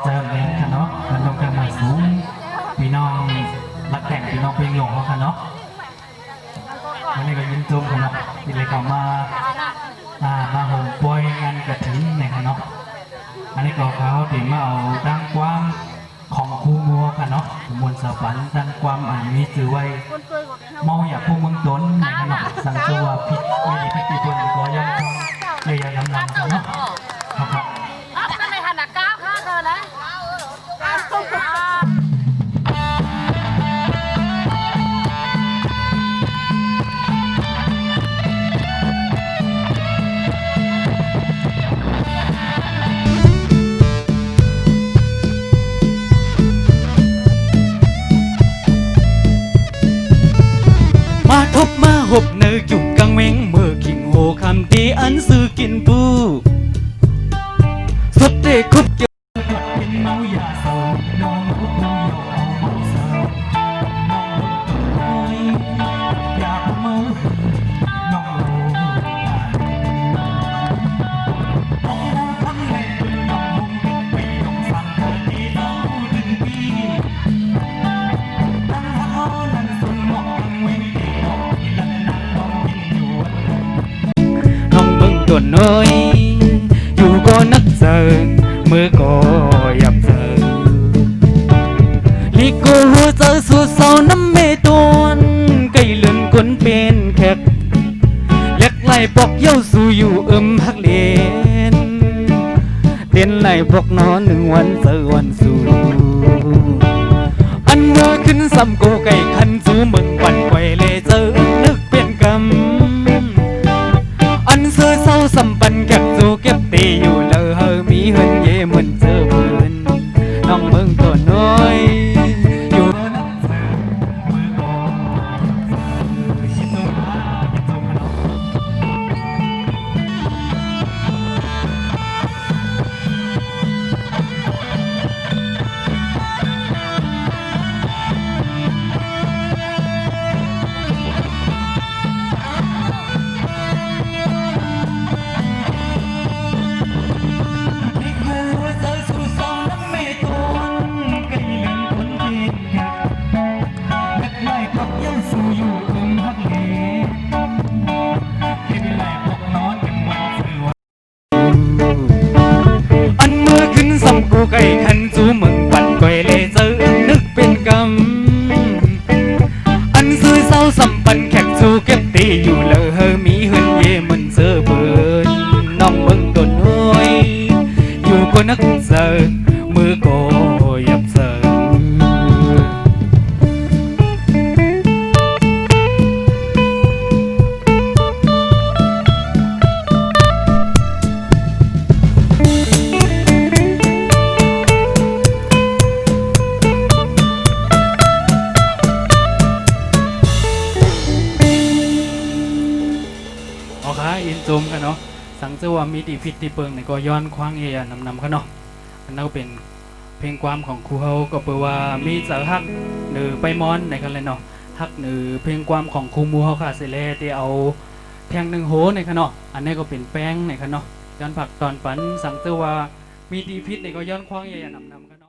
เจอเล่นค่ะเนาะมันต้องการมาสูงพี่น้องรักแต่งพี่น้องเพลงหลงเขาค่ะเนาะวันนี้ก็ยินจมกันเนาะที่เลยเขามาโหมปล่อยงานกระถิ่นเนี่ยค่ะเนาะอันนี้ก็เขาถึงมาเอาดังความของครูมัวค่ะเนาะมวลสวรรค์ดังความอันนี้ถือไว้เมาอยากพูดเมืองต้นเนี่ยค่ะเนาะสังตัวพิษไม่ได้พิษตีคนก็ยังเลยยังนำค่ะเนาะครับในขณะก้าวข้าเธอแล้วมาทบมาหบเนอจุกกังเวงเมื่อขิงโหคำตีอันซื้อกินปูสดเด็กคุบเกี่ยวเป็นเมาอย่าเศร้าน้องคุกน้องโยเอาเมาเศร้าน้องอยากเมาน้องรู้น้องทำเล่นน้องมุงเป็นปีน้องสั่งเธอที่เต้าดึงปีตั้งเขานั่นสุนหมอกกังเวงตีออกที่ลันนังน้องกินอยู่น้องมึงตัวน้อยอยู่ก็นักเสิร์มือก็ยับเสิร์ลิโก้หัวเจอสู่เสาน้ำเมตวนไก่เลื่อนคนเป็นแขกเล็กไหลปอกเย้าสู่อยู่ฮักเลนเต้นไหลปอกนอนหนึ่งวันเจอวันสู่อันเมื่อขึ้นซ้ำโกไก่คันสู่เมืองวันไกวเลเจอนึกเป็นกำอันเสือเศร้าสัมปันแก็บสู่เก็บตีอยู่เลอเฮอมีเฮินเย่เหมือนเจอเพื่อนน้องเมืองตัวน้อยอยู่นักเสิร์มือก่อนชิโนมายินจมกันเนาะ อันเมื่อขึ้นซ้ำกูไก่คันสู่เมืองวันไกวเลเจอนึกเป็นกำอันซื้อเศร้าสัมปันแขกสู่เก็บตีอยู่เลอเฮอมีเฮินเย่เหมือนเจอเบิร์นน้องเมืองตัวน้อยอยู่ก็นักเสิร์มือก็ยับเสิร์เอาค่ะอินซูมกันเนาะสังเจว่ามีตีพิษตีเปิงในก็ย้อนคว้างเอียนำกันเนาะอันนั้นก็เป็นเพลงความของครูเฮาก็แปลว่ามีเสือฮักหรือไปมอนในกันเลยเนาะฮักหรือเพลงความของครูมูเฮาค่ะเสเลที่เอาเพียงหนึ่งโหในกันเนาะอันนี้ก็เป็นแป้งในกันเนาะย้อนผักตอนฝันสังเจว่ามีตีพิษในก็ย้อนคว้างเอียนำกัน